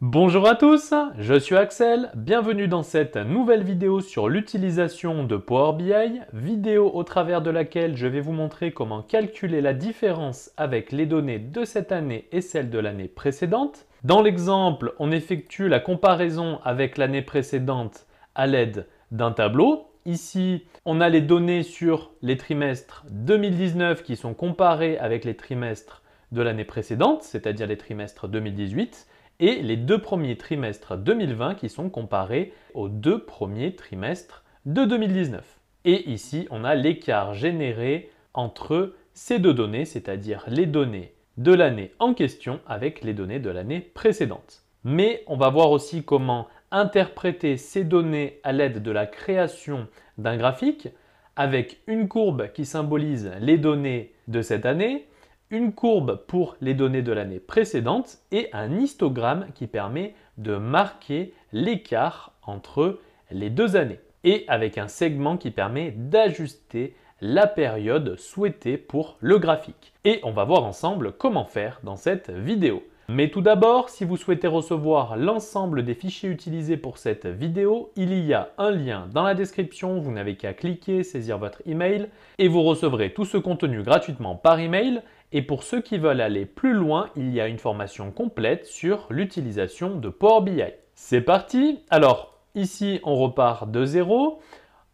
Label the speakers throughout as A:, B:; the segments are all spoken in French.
A: Bonjour à tous, je suis Axel, bienvenue dans cette nouvelle vidéo sur l'utilisation de Power BI, vidéo au travers de laquelle je vais vous montrer comment calculer la différence avec les données de cette année et celles de l'année précédente. Dans l'exemple, on effectue la comparaison avec l'année précédente à l'aide d'un tableau. Ici, on a les données sur les trimestres 2019 qui sont comparés avec les trimestres de l'année précédente, c'est-à-dire les trimestres 2018. Et les deux premiers trimestres 2020 qui sont comparés aux deux premiers trimestres de 2019. Et ici, on a l'écart généré entre ces deux données, c'est-à-dire les données de l'année en question avec les données de l'année précédente. Mais on va voir aussi comment interpréter ces données à l'aide de la création d'un graphique avec une courbe qui symbolise les données de cette année, une courbe pour les données de l'année précédente et un histogramme qui permet de marquer l'écart entre les deux années et avec un segment qui permet d'ajuster la période souhaitée pour le graphique. Et on va voir ensemble comment faire dans cette vidéo. Mais tout d'abord, si vous souhaitez recevoir l'ensemble des fichiers utilisés pour cette vidéo, il y a un lien dans la description, vous n'avez qu'à cliquer, saisir votre email et vous recevrez tout ce contenu gratuitement par email. Et pour ceux qui veulent aller plus loin, il y a une formation complète sur l'utilisation de Power BI. C'est parti! Alors, ici, on repart de zéro.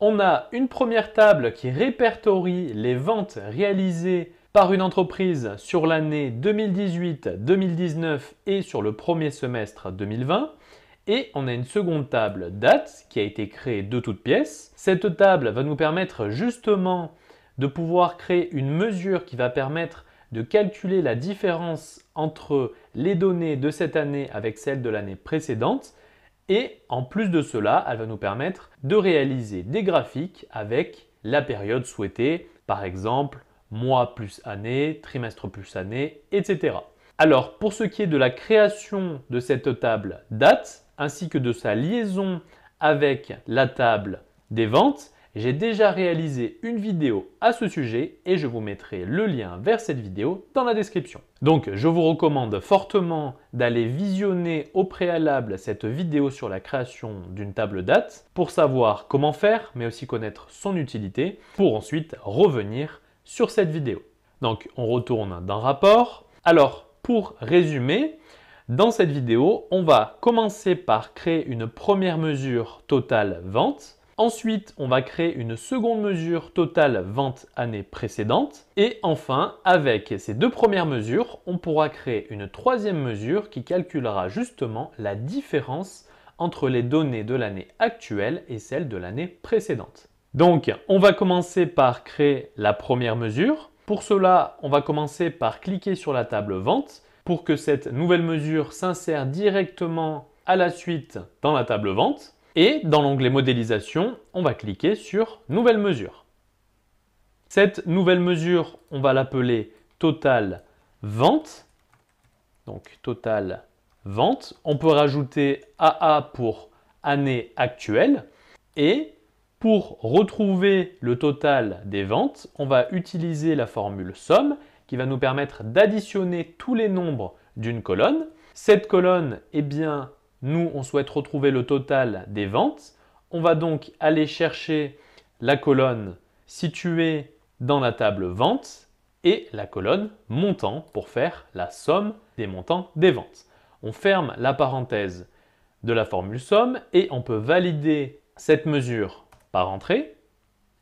A: On a une première table qui répertorie les ventes réalisées par une entreprise sur l'année 2018, 2019 et sur le premier semestre 2020. Et on a une seconde table date qui a été créée de toutes pièces. Cette table va nous permettre justement de pouvoir créer une mesure qui va permettre de calculer la différence entre les données de cette année avec celles de l'année précédente. Et en plus de cela, elle va nous permettre de réaliser des graphiques avec la période souhaitée, par exemple mois plus année, trimestre plus année, etc. Alors pour ce qui est de la création de cette table date, ainsi que de sa liaison avec la table des ventes, j'ai déjà réalisé une vidéo à ce sujet et je vous mettrai le lien vers cette vidéo dans la description. Donc je vous recommande fortement d'aller visionner au préalable cette vidéo sur la création d'une table date pour savoir comment faire, mais aussi connaître son utilité, pour ensuite revenir sur cette vidéo. Donc on retourne dans rapport. Alors pour résumer, dans cette vidéo, on va commencer par créer une première mesure totale vente. Ensuite, on va créer une seconde mesure totale vente année précédente. Et enfin, avec ces deux premières mesures, on pourra créer une troisième mesure qui calculera justement la différence entre les données de l'année actuelle et celles de l'année précédente. Donc, on va commencer par créer la première mesure. Pour cela, on va commencer par cliquer sur la table vente pour que cette nouvelle mesure s'insère directement à la suite dans la table vente. Et dans l'onglet modélisation, on va cliquer sur nouvelle mesure. Cette nouvelle mesure, on va l'appeler total vente. Donc total vente. On peut rajouter AA pour année actuelle. Et pour retrouver le total des ventes, on va utiliser la formule somme qui va nous permettre d'additionner tous les nombres d'une colonne. Cette colonne, eh bien, nous, on souhaite retrouver le total des ventes. On va donc aller chercher la colonne située dans la table vente et la colonne montant pour faire la somme des montants des ventes. On ferme la parenthèse de la formule somme et on peut valider cette mesure par entrée.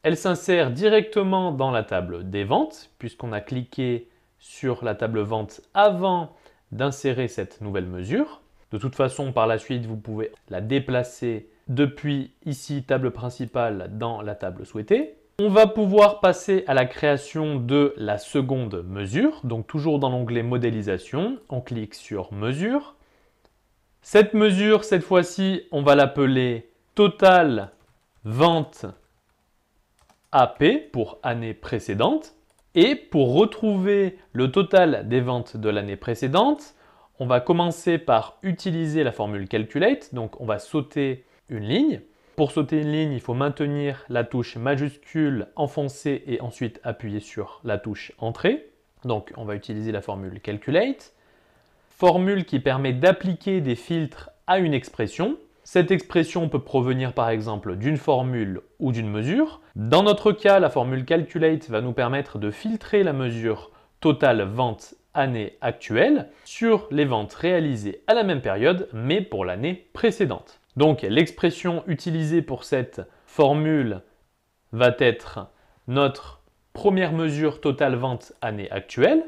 A: Elle s'insère directement dans la table des ventes puisqu'on a cliqué sur la table vente avant d'insérer cette nouvelle mesure. De toute façon, par la suite, vous pouvez la déplacer depuis ici, table principale, dans la table souhaitée. On va pouvoir passer à la création de la seconde mesure. Donc toujours dans l'onglet modélisation, on clique sur mesure. Cette mesure, cette fois-ci, on va l'appeler total vente AP pour année précédente. Et pour retrouver le total des ventes de l'année précédente, on va commencer par utiliser la formule calculate, donc on va sauter une ligne. Pour sauter une ligne, il faut maintenir la touche majuscule enfoncée et ensuite appuyer sur la touche entrée. Donc on va utiliser la formule calculate. formule qui permet d'appliquer des filtres à une expression. Cette expression peut provenir par exemple d'une formule ou d'une mesure. Dans notre cas, la formule calculate va nous permettre de filtrer la mesure totale vente année actuelle sur les ventes réalisées à la même période, mais pour l'année précédente. Donc l'expression utilisée pour cette formule va être notre première mesure totale vente année actuelle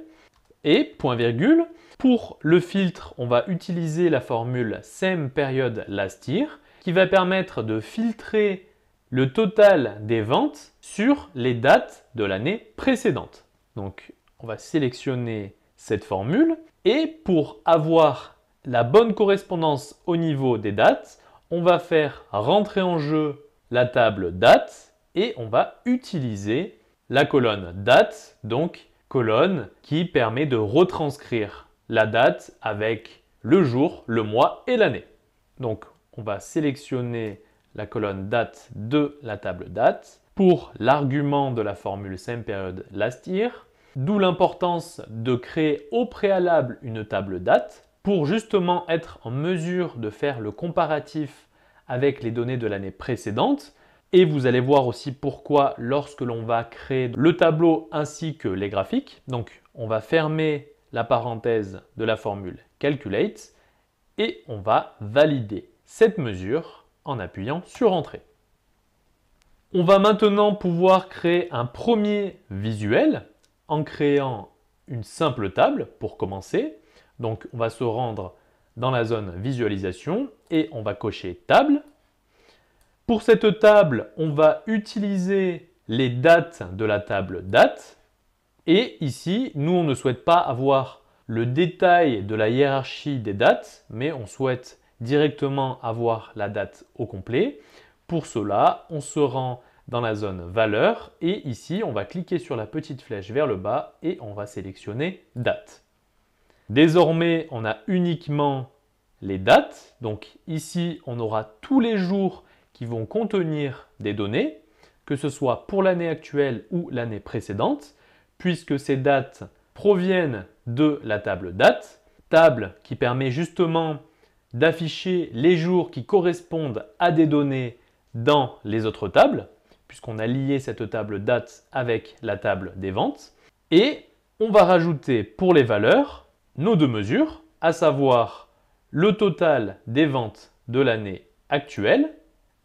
A: et point virgule. Pour le filtre, on va utiliser la formule same period last year qui va permettre de filtrer le total des ventes sur les dates de l'année précédente. Donc on va sélectionner cette formule et pour avoir la bonne correspondance au niveau des dates, on va faire rentrer en jeu la table date et on va utiliser la colonne date, donc colonne qui permet de retranscrire la date avec le jour, le mois et l'année. Donc on va sélectionner la colonne date de la table date pour l'argument de la formule same period last year, d'où l'importance de créer au préalable une table date pour justement être en mesure de faire le comparatif avec les données de l'année précédente. Et vous allez voir aussi pourquoi lorsque l'on va créer le tableau ainsi que les graphiques. Donc on va fermer la parenthèse de la formule calculate et on va valider cette mesure en appuyant sur Entrée. On va maintenant pouvoir créer un premier visuel en créant une simple table pour commencer. Donc on va se rendre dans la zone visualisation et on va cocher table. Pour cette table, on va utiliser les dates de la table date. Et ici, nous, on ne souhaite pas avoir le détail de la hiérarchie des dates, mais on souhaite directement avoir la date au complet. Pour cela, on se rend dans la zone valeur et ici, on va cliquer sur la petite flèche vers le bas et on va sélectionner date. Désormais, on a uniquement les dates. Donc ici, on aura tous les jours qui vont contenir des données, que ce soit pour l'année actuelle ou l'année précédente, puisque ces dates proviennent de la table date, table qui permet justement d'afficher les jours qui correspondent à des données dans les autres tables, puisqu'on a lié cette table date avec la table des ventes. Et on va rajouter pour les valeurs nos deux mesures, à savoir le total des ventes de l'année actuelle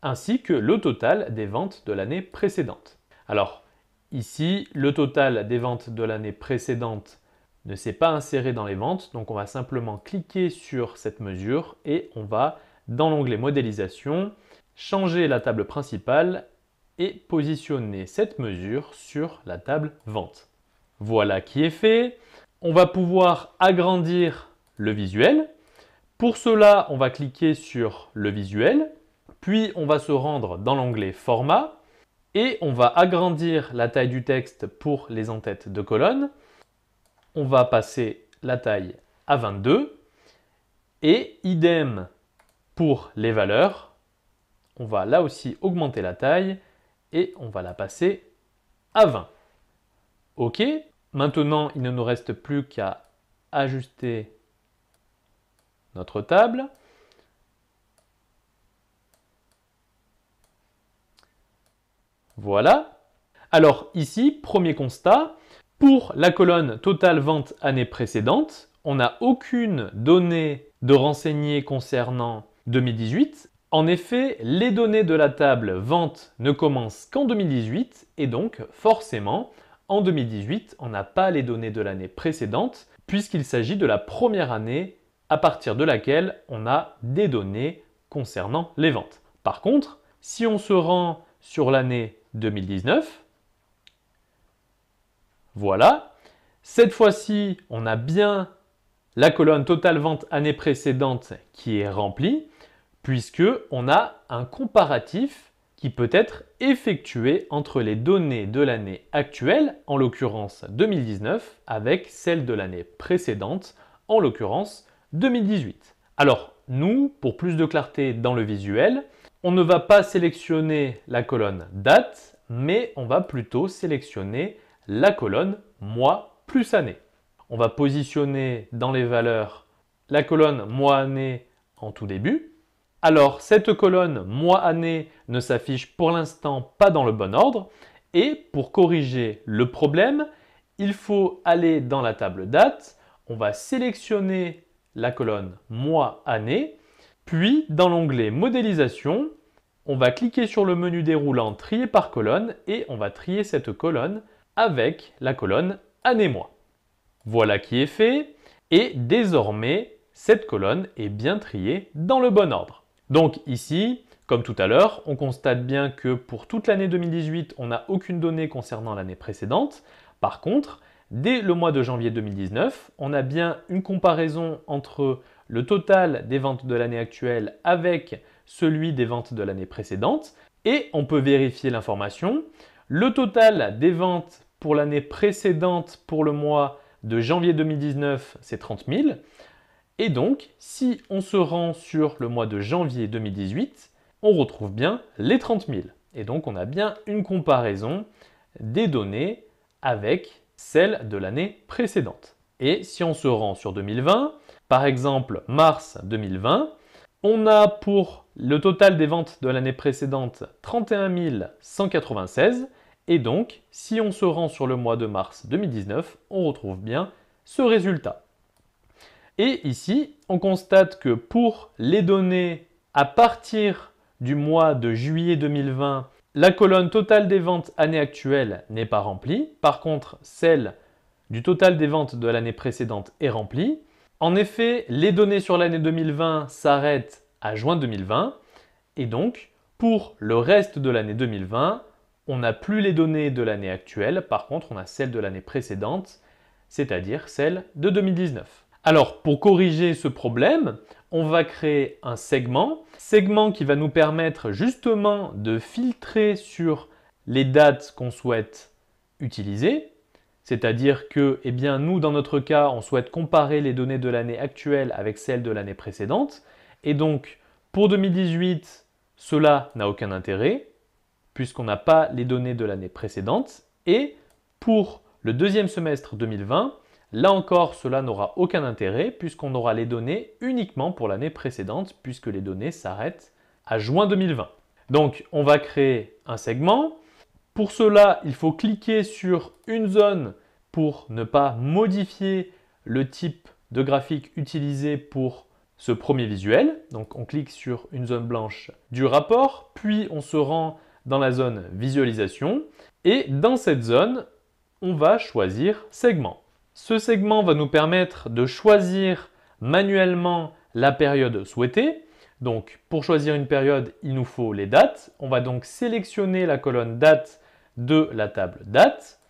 A: ainsi que le total des ventes de l'année précédente. Alors ici, le total des ventes de l'année précédente ne s'est pas inséré dans les ventes, donc on va simplement cliquer sur cette mesure et on va, dans l'onglet modélisation, changer la table principale et positionner cette mesure sur la table vente. Voilà qui est fait. On va pouvoir agrandir le visuel. Pour cela, on va cliquer sur le visuel, puis on va se rendre dans l'onglet format et on va agrandir la taille du texte pour les en-têtes de colonne. On va passer la taille à 22 et idem pour les valeurs. On va là aussi augmenter la taille et on va la passer à 20. OK. Maintenant, il ne nous reste plus qu'à ajuster notre table. Voilà. Alors ici, premier constat, pour la colonne totale vente année précédente, on n'a aucune donnée de renseigner concernant 2018. En effet, les données de la table vente ne commencent qu'en 2018 et donc forcément, en 2018, on n'a pas les données de l'année précédente puisqu'il s'agit de la première année à partir de laquelle on a des données concernant les ventes. Par contre, si on se rend sur l'année 2019, voilà, cette fois-ci, on a bien la colonne totale vente année précédente qui est remplie, puisque on a un comparatif qui peut être effectué entre les données de l'année actuelle, en l'occurrence 2019, avec celles de l'année précédente, en l'occurrence 2018. Alors, nous, pour plus de clarté dans le visuel, on ne va pas sélectionner la colonne date, mais on va plutôt sélectionner la colonne mois plus année. On va positionner dans les valeurs la colonne mois-année en tout début. Alors, cette colonne mois-année ne s'affiche pour l'instant pas dans le bon ordre. Et pour corriger le problème, il faut aller dans la table date. On va sélectionner la colonne mois-année. Puis, dans l'onglet modélisation, on va cliquer sur le menu déroulant trier par colonne et on va trier cette colonne avec la colonne année-mois. Voilà qui est fait. Et désormais, cette colonne est bien triée dans le bon ordre. Donc ici, comme tout à l'heure, on constate bien que pour toute l'année 2018, on n'a aucune donnée concernant l'année précédente. Par contre, dès le mois de janvier 2019, on a bien une comparaison entre le total des ventes de l'année actuelle avec celui des ventes de l'année précédente. Et on peut vérifier l'information. Le total des ventes pour l'année précédente pour le mois de janvier 2019, c'est 30 000. Et donc, si on se rend sur le mois de janvier 2018, on retrouve bien les 30 000. Et donc, on a bien une comparaison des données avec celles de l'année précédente. Et si on se rend sur 2020, par exemple mars 2020, on a pour le total des ventes de l'année précédente 31 196. Et donc, si on se rend sur le mois de mars 2019, on retrouve bien ce résultat. Et ici, on constate que pour les données à partir du mois de juillet 2020, la colonne totale des ventes année actuelle n'est pas remplie. Par contre, celle du total des ventes de l'année précédente est remplie. En effet, les données sur l'année 2020 s'arrêtent à juin 2020. Et donc, pour le reste de l'année 2020, on n'a plus les données de l'année actuelle. Par contre, on a celles de l'année précédente, c'est-à-dire celles de 2019. Alors, pour corriger ce problème, on va créer un segment qui va nous permettre justement de filtrer sur les dates qu'on souhaite utiliser. C'est-à-dire que, eh bien, nous, dans notre cas, on souhaite comparer les données de l'année actuelle avec celles de l'année précédente. Et donc, pour 2018, cela n'a aucun intérêt, puisqu'on n'a pas les données de l'année précédente. Et pour le deuxième semestre 2020, là encore, cela n'aura aucun intérêt puisqu'on aura les données uniquement pour l'année précédente puisque les données s'arrêtent à juin 2020. Donc, on va créer un segment. Pour cela, il faut cliquer sur une zone pour ne pas modifier le type de graphique utilisé pour ce premier visuel. Donc, on clique sur une zone blanche du rapport, puis on se rend dans la zone visualisation et dans cette zone, on va choisir segment. Ce segment va nous permettre de choisir manuellement la période souhaitée. Donc, pour choisir une période, il nous faut les dates. On va donc sélectionner la colonne date de la table date.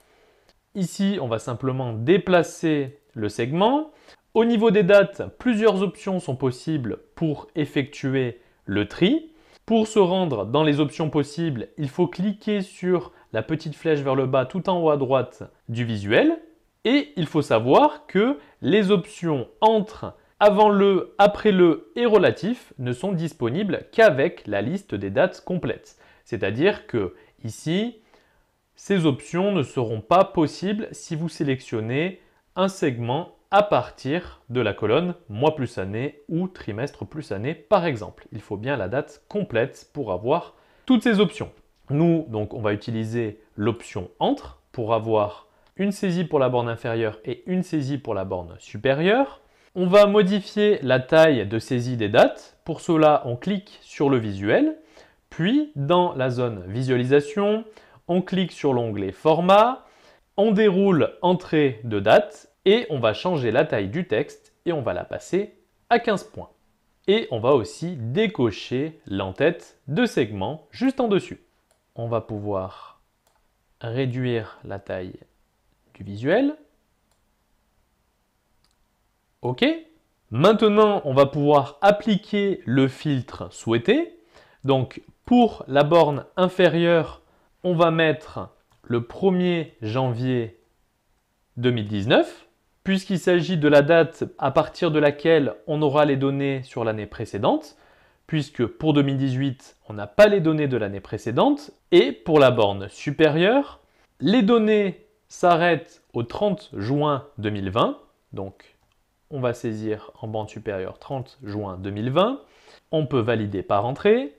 A: Ici, on va simplement déplacer le segment. Au niveau des dates, plusieurs options sont possibles pour effectuer le tri. Pour se rendre dans les options possibles, il faut cliquer sur la petite flèche vers le bas tout en haut à droite du visuel. Et il faut savoir que les options entre, avant le, après le et relatif ne sont disponibles qu'avec la liste des dates complètes. C'est-à-dire que ici, ces options ne seront pas possibles si vous sélectionnez un segment à partir de la colonne mois plus année ou trimestre plus année par exemple. Il faut bien la date complète pour avoir toutes ces options. Nous, donc, on va utiliser l'option entre pour avoir une saisie pour la borne inférieure et une saisie pour la borne supérieure. On va modifier la taille de saisie des dates. Pour cela, on clique sur le visuel. Puis, dans la zone visualisation, on clique sur l'onglet format. On déroule entrée de date et on va changer la taille du texte et on va la passer à 15 points. Et on va aussi décocher l'entête de segment juste en dessus. On va pouvoir réduire la taille du visuel. OK. Maintenant, on va pouvoir appliquer le filtre souhaité. Donc, pour la borne inférieure, on va mettre le 1er janvier 2019, puisqu'il s'agit de la date à partir de laquelle on aura les données sur l'année précédente, puisque pour 2018, on n'a pas les données de l'année précédente. Et pour la borne supérieure, les données s'arrêtent au 30 juin 2020. Donc, on va saisir en bande supérieure 30 juin 2020. On peut valider par entrée.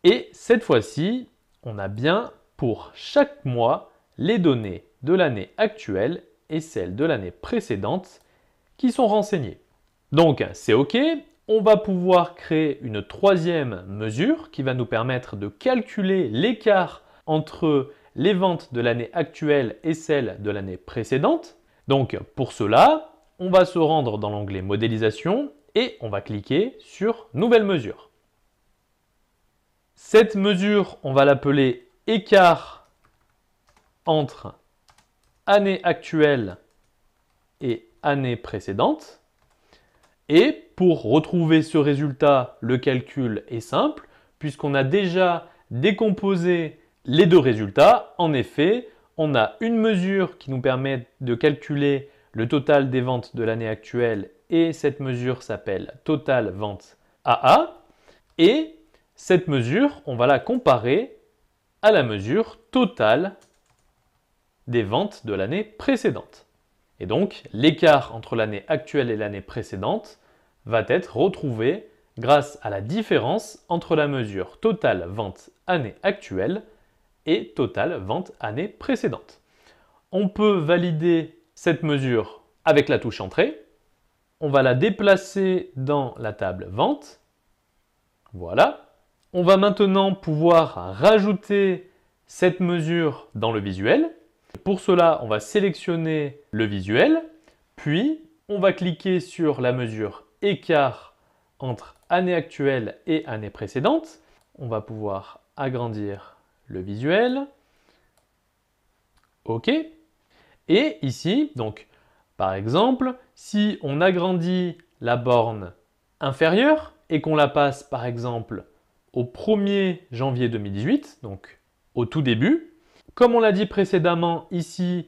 A: Et cette fois-ci, on a bien pour chaque mois les données de l'année actuelle et celles de l'année précédente qui sont renseignées. Donc c'est OK. On va pouvoir créer une troisième mesure qui va nous permettre de calculer l'écart entre les ventes de l'année actuelle et celles de l'année précédente. Donc pour cela, on va se rendre dans l'onglet modélisation et on va cliquer sur nouvelle mesure. Cette mesure, on va l'appeler écart entre année actuelle et année précédente. Et pour retrouver ce résultat, le calcul est simple puisqu'on a déjà décomposé les deux résultats. En effet, on a une mesure qui nous permet de calculer le total des ventes de l'année actuelle et cette mesure s'appelle total vente AA. Et cette mesure, on va la comparer à la mesure totale des ventes de l'année précédente. Et donc, l'écart entre l'année actuelle et l'année précédente va être retrouvé grâce à la différence entre la mesure totale vente année actuelle et totale vente année précédente. On peut valider cette mesure avec la touche Entrée. On va la déplacer dans la table Vente. Voilà. On va maintenant pouvoir rajouter cette mesure dans le visuel. Pour cela, on va sélectionner le visuel, puis on va cliquer sur la mesure écart entre année actuelle et année précédente. On va pouvoir agrandir le visuel. OK. Et ici, donc, par exemple, si on agrandit la borne inférieure et qu'on la passe, par exemple, au 1er janvier 2018, donc au tout début, comme on l'a dit précédemment, ici,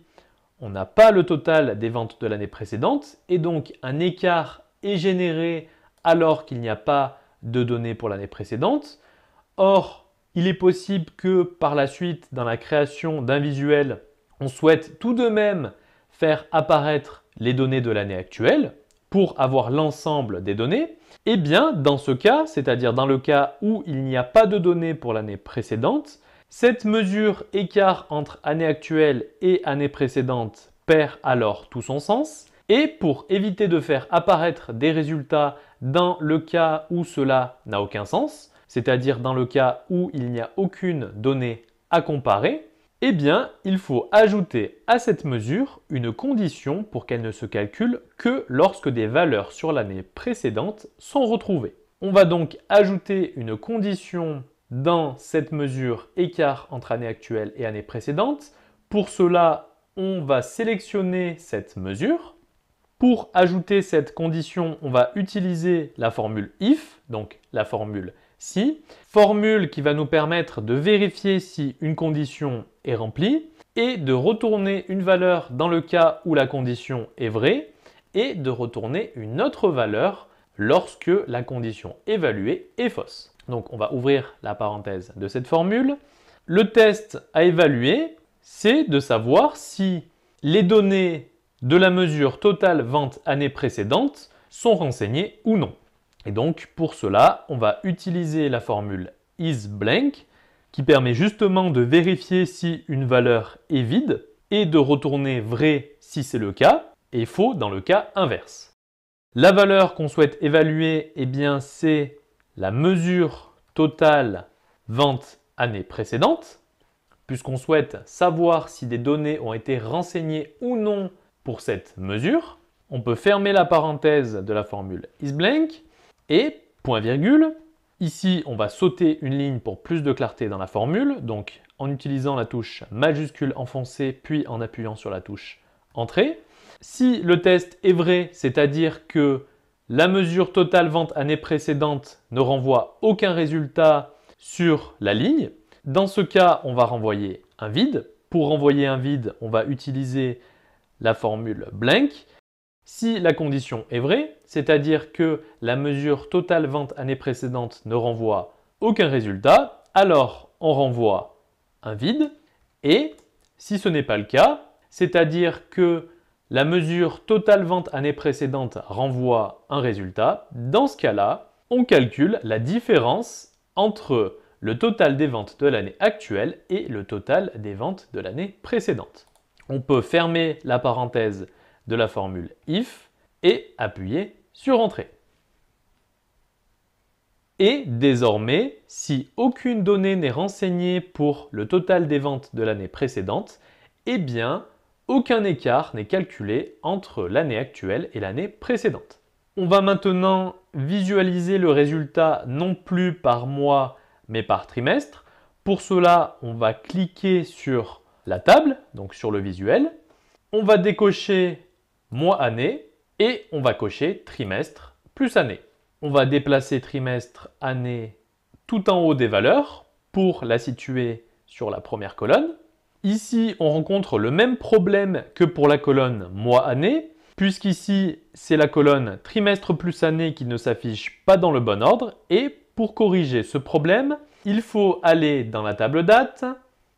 A: on n'a pas le total des ventes de l'année précédente et donc un écart est généré alors qu'il n'y a pas de données pour l'année précédente. Or, il est possible que par la suite, dans la création d'un visuel, on souhaite tout de même faire apparaître les données de l'année actuelle pour avoir l'ensemble des données. Eh bien, dans ce cas, c'est-à-dire dans le cas où il n'y a pas de données pour l'année précédente, cette mesure écart entre année actuelle et année précédente perd alors tout son sens. Et pour éviter de faire apparaître des résultats dans le cas où cela n'a aucun sens, c'est-à-dire dans le cas où il n'y a aucune donnée à comparer, eh bien, il faut ajouter à cette mesure une condition pour qu'elle ne se calcule que lorsque des valeurs sur l'année précédente sont retrouvées. On va donc ajouter une condition dans cette mesure écart entre année actuelle et année précédente. Pour cela, on va sélectionner cette mesure. Pour ajouter cette condition, on va utiliser la formule if, donc la formule si, formule qui va nous permettre de vérifier si une condition est remplie et de retourner une valeur dans le cas où la condition est vraie et de retourner une autre valeur lorsque la condition évaluée est fausse. Donc on va ouvrir la parenthèse de cette formule. Le test à évaluer, c'est de savoir si les données de la mesure totale vente année précédente sont renseignées ou non. Et donc pour cela, on va utiliser la formule isBlank qui permet justement de vérifier si une valeur est vide et de retourner vrai si c'est le cas et faux dans le cas inverse. La valeur qu'on souhaite évaluer, eh bien, c'est la mesure totale vente année précédente, puisqu'on souhaite savoir si des données ont été renseignées ou non pour cette mesure. On peut fermer la parenthèse de la formule isBlank et point virgule. Ici, on va sauter une ligne pour plus de clarté dans la formule, donc en utilisant la touche majuscule enfoncée puis en appuyant sur la touche Entrée. Si le test est vrai, c'est-à-dire que la mesure totale vente année précédente ne renvoie aucun résultat sur la ligne, dans ce cas, on va renvoyer un vide. Pour renvoyer un vide, on va utiliser la formule blank. Si la condition est vraie, c'est-à-dire que la mesure totale vente année précédente ne renvoie aucun résultat, alors on renvoie un vide. Et si ce n'est pas le cas, c'est-à-dire que La mesure totale vente année précédente renvoie un résultat. Dans ce cas-là, on calcule la différence entre le total des ventes de l'année actuelle et le total des ventes de l'année précédente. On peut fermer la parenthèse de la formule IF et appuyer sur Entrée. Et désormais, si aucune donnée n'est renseignée pour le total des ventes de l'année précédente, eh bien, aucun écart n'est calculé entre l'année actuelle et l'année précédente. On va maintenant visualiser le résultat non plus par mois, mais par trimestre. Pour cela, on va cliquer sur la table, donc sur le visuel. On va décocher mois-année et on va cocher trimestre plus année. On va déplacer trimestre, année tout en haut des valeurs pour la situer sur la première colonne. Ici, on rencontre le même problème que pour la colonne mois-année, puisqu'ici, c'est la colonne trimestre plus année qui ne s'affiche pas dans le bon ordre. Et pour corriger ce problème, il faut aller dans la table date.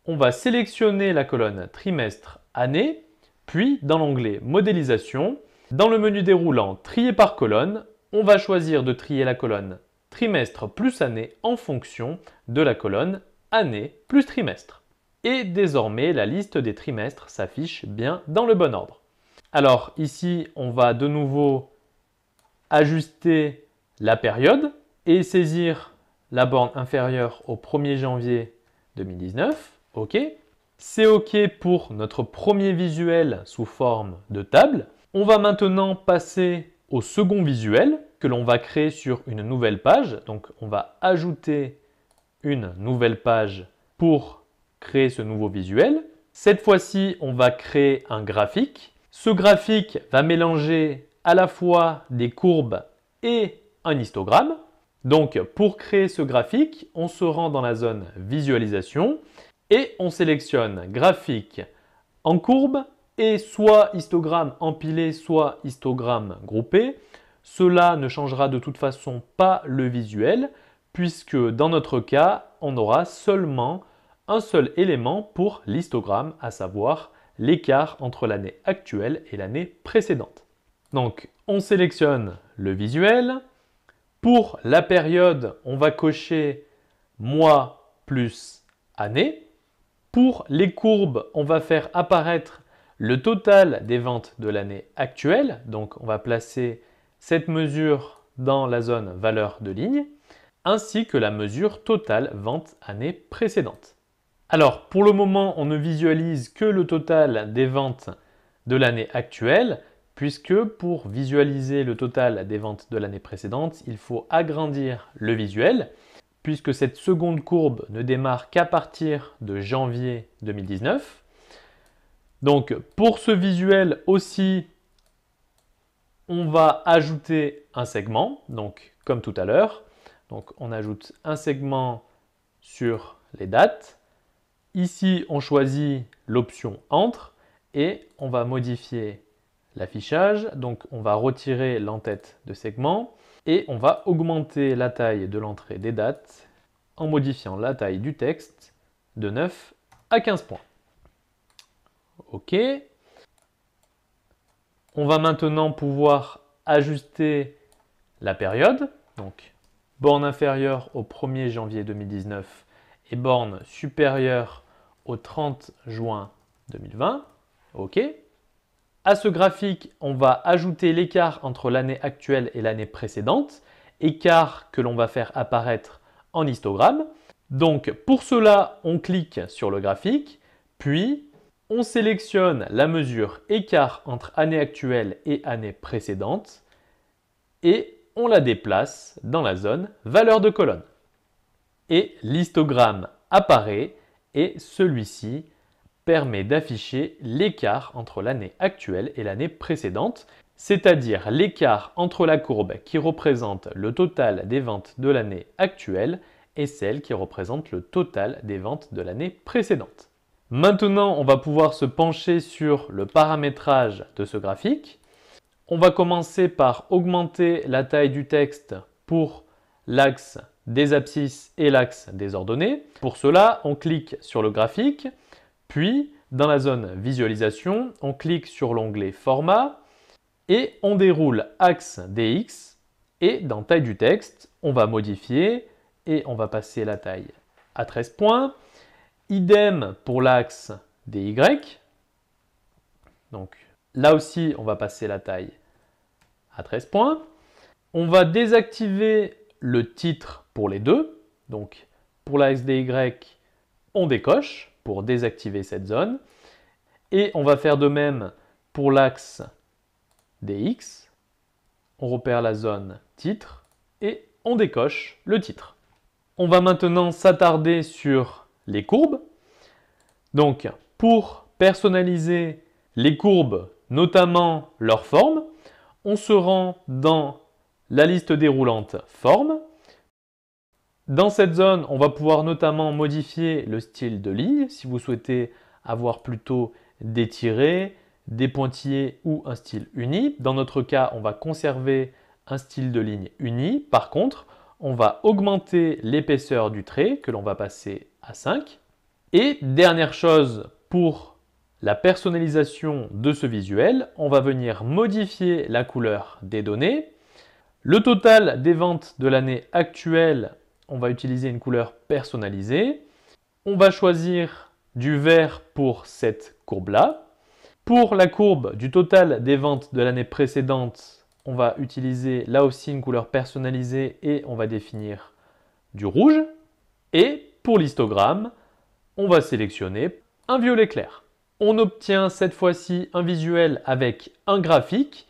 A: On va sélectionner la colonne trimestre année, puis dans l'onglet modélisation, dans le menu déroulant trier par colonne, on va choisir de trier la colonne trimestre plus année en fonction de la colonne année plus trimestre. Et désormais, la liste des trimestres s'affiche bien dans le bon ordre. Alors ici, on va de nouveau ajuster la période et saisir la borne inférieure au 1er janvier 2019. OK. C'est OK pour notre premier visuel sous forme de table. On va maintenant passer au second visuel que l'on va créer sur une nouvelle page. Donc on va ajouter une nouvelle page pour créer ce nouveau visuel. Cette fois-ci, on va créer un graphique. Ce graphique va mélanger à la fois des courbes et un histogramme. Donc pour créer ce graphique, on se rend dans la zone visualisation et on sélectionne graphique en courbe et soit histogramme empilé, soit histogramme groupé. Cela ne changera de toute façon pas le visuel puisque dans notre cas, on aura seulement un seul élément pour l'histogramme, à savoir l'écart entre l'année actuelle et l'année précédente. Donc, on sélectionne le visuel. Pour la période, on va cocher mois plus année. Pour les courbes, on va faire apparaître le total des ventes de l'année actuelle. Donc, on va placer cette mesure dans la zone valeur de ligne, ainsi que la mesure totale vente année précédente. Alors, pour le moment, on ne visualise que le total des ventes de l'année actuelle, puisque pour visualiser le total des ventes de l'année précédente, il faut agrandir le visuel, puisque cette seconde courbe ne démarre qu'à partir de janvier 2019. Donc, pour ce visuel aussi, on va ajouter un segment, donc comme tout à l'heure. Donc, on ajoute un segment sur les dates. Ici, on choisit l'option Entre et on va modifier l'affichage. Donc, on va retirer l'entête de segment et on va augmenter la taille de l'entrée des dates en modifiant la taille du texte de 9 à 15 points. OK. On va maintenant pouvoir ajuster la période. Donc, borne inférieure au 1er janvier 2019 et borne supérieure au 30 juin 2020. OK. À ce graphique, on va ajouter l'écart entre l'année actuelle et l'année précédente, écart que l'on va faire apparaître en histogramme. Donc pour cela, on clique sur le graphique, puis on sélectionne la mesure écart entre année actuelle et année précédente et on la déplace dans la zone valeur de colonne. Et l'histogramme apparaît et celui-ci permet d'afficher l'écart entre l'année actuelle et l'année précédente, c'est-à-dire l'écart entre la courbe qui représente le total des ventes de l'année actuelle et celle qui représente le total des ventes de l'année précédente. Maintenant, on va pouvoir se pencher sur le paramétrage de ce graphique. On va commencer par augmenter la taille du texte pour l'axe des abscisses et l'axe des ordonnées. Pour cela, on clique sur le graphique, puis dans la zone visualisation, on clique sur l'onglet format et on déroule axe DX et dans taille du texte, on va modifier et on va passer la taille à 13 points. Idem pour l'axe DY. Donc là aussi, on va passer la taille à 13 points. On va désactiver le titre pour les deux. Donc pour l'axe DY, on décoche pour désactiver cette zone. Et on va faire de même pour l'axe DX. On repère la zone titre et on décoche le titre. On va maintenant s'attarder sur les courbes. Donc pour personnaliser les courbes, notamment leur forme, on se rend dans la liste déroulante forme. Dans cette zone, on va pouvoir notamment modifier le style de ligne si vous souhaitez avoir plutôt des tirets, des pointillés ou un style uni. Dans notre cas, on va conserver un style de ligne uni. Par contre, on va augmenter l'épaisseur du trait que l'on va passer à 5. Et dernière chose pour la personnalisation de ce visuel, on va venir modifier la couleur des données. Le total des ventes de l'année actuelle, on va utiliser une couleur personnalisée. On va choisir du vert pour cette courbe-là. Pour la courbe du total des ventes de l'année précédente, on va utiliser là aussi une couleur personnalisée et on va définir du rouge. Et pour l'histogramme, on va sélectionner un violet clair. On obtient cette fois-ci un visuel avec un graphique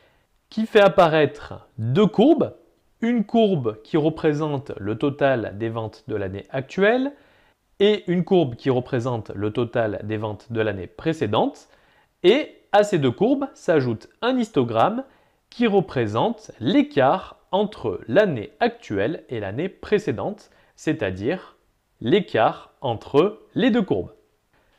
A: qui fait apparaître deux courbes. Une courbe qui représente le total des ventes de l'année actuelle et une courbe qui représente le total des ventes de l'année précédente. Et à ces deux courbes s'ajoute un histogramme qui représente l'écart entre l'année actuelle et l'année précédente, c'est-à-dire l'écart entre les deux courbes.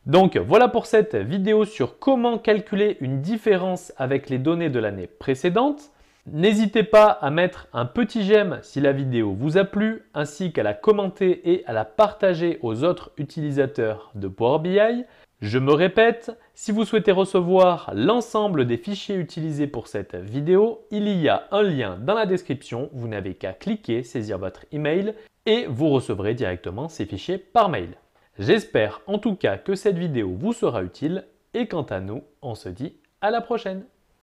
A: Donc voilà pour cette vidéo sur comment calculer une différence avec les données de l'année précédente. N'hésitez pas à mettre un petit j'aime si la vidéo vous a plu, ainsi qu'à la commenter et à la partager aux autres utilisateurs de Power BI. Je me répète, si vous souhaitez recevoir l'ensemble des fichiers utilisés pour cette vidéo, il y a un lien dans la description. Vous n'avez qu'à cliquer, saisir votre email et vous recevrez directement ces fichiers par mail. J'espère en tout cas que cette vidéo vous sera utile et quant à nous, on se dit à la prochaine.